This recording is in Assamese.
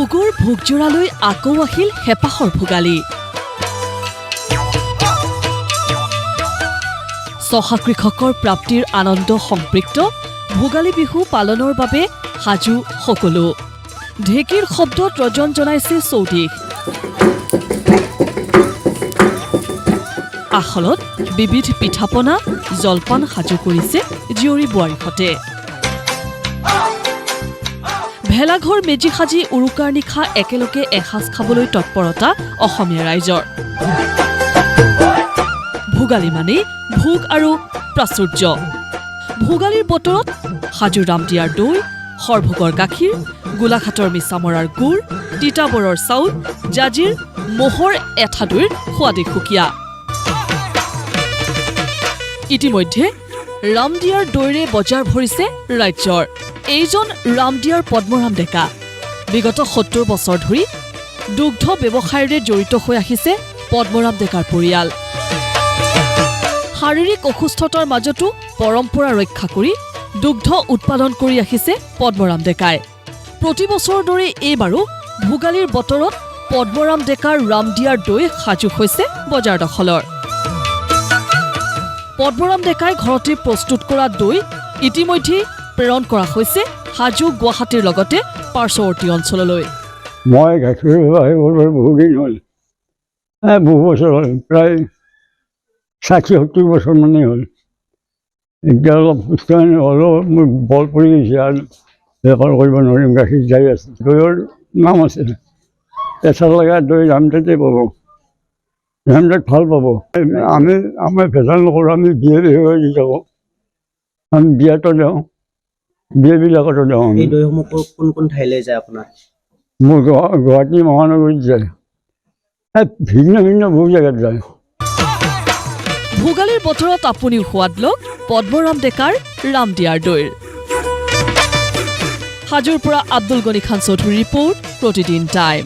ভোগৰ ভোগজোৰালৈ আকৌ আহিল হেপাহৰ ভোগালী। চহা কৃষকৰ প্ৰাপ্তিৰ আনন্দ সম্পৃক্ত ভোগালী বিহু পালনৰ বাবে সাজু সকলো। ঢেঁকীৰ শব্দত ৰজন জনাইছে চৌদিশ। আখলত বিবিধ পিঠাপনা জলপান সাজু কৰিছে জীয়ৰী বোৱাৰীহঁতে। ভেলাঘৰ মেজি সাজি উৰুকাৰ নিশা একেলগে এসাঁজ খাবলৈ তৎপৰতা অসমীয়া ৰাইজৰ। ভোগালী মানেই ভোগ আৰু প্ৰাচুৰ্য। ভোগালীৰ বতৰত সাজু ৰামদিয়াৰ দৈ, সৰভোগৰ গাখীৰ, গোলাঘাটৰ মিছামৰাৰ গুড়, তিতাবৰৰ চাউল, জাজিৰ মহৰ এঠা দৈৰ সোৱাদে সুকীয়া। ইতিমধ্যে ৰামদিয়াৰ দৈৰে বজাৰ ভৰিছে ৰাজ্যৰ। এইজন ৰামদিয়াৰ পদ্মৰাম ডেকা। বিগত ৭০ বছৰ ধৰি দুগ্ধ ব্যৱসায়েৰে জড়িত হৈ আহিছে পদ্মৰাম ডেকাৰ পৰিয়াল। শাৰীৰিক অসুস্থতাৰ মাজতো পৰম্পৰা ৰক্ষা কৰি দুগ্ধ উৎপাদন কৰি ৰাখিছে পদ্মৰাম ডেকাই। প্ৰতি বছৰৰ দৰে এইবাৰো ভোগালীৰ বতৰত পদ্মৰাম ডেকাৰ ৰামদিয়াৰ দৈ সাজু হৈছে বজাৰ দখলৰ। পদ্মৰাম ডেকাই ঘৰতে প্ৰস্তুত কৰা দৈ ইতিমধ্যে প্ৰেৰণ কৰা হৈছে হাজো গুৱাহাটীৰ লগতে পাৰ্শ্বৱৰ্তী অঞ্চললৈ। মই গাখীৰ বহুদিন হ'ল, বহু বছৰ হ'ল, প্ৰায় ৬০-৭০ বছৰ মানেই হ'ল। এতিয়া অলপ সুস্থ হ'লেও মোৰ বল পৰি গৈছে আৰু বেপাৰ কৰিব নোৱাৰিম। গাখীৰ যাই আছে, দৈৰ নাম আছে। পেচা লগা দৈ ৰামদেতে পাব, ৰামদেত ভাল পাব। আমি ভেজাল নকৰোঁ, আমি বিয়ে বিহুৱে যাব, আমি বিয়াতো যাওঁ, বিয়াবিলাকতো যাওঁ। এই দৈসমূহ কোন কোন ঠাইলৈ যায় আপোনাৰ? মোৰ গুৱাহাটী মহানগৰীত যায়, ভিন্ন ভিন্ন বহু জেগাত যায়। ভোগালীৰ বতৰত আপুনিও সোৱাদ লওক পদ্মৰাম ডেকাৰ ৰামদিয়াৰ দৈৰ। হাজোৰ পৰা আব্দুল গনি খান চৌধুৰীৰ ৰিপৰ্ট, প্ৰতিদিন টাইম।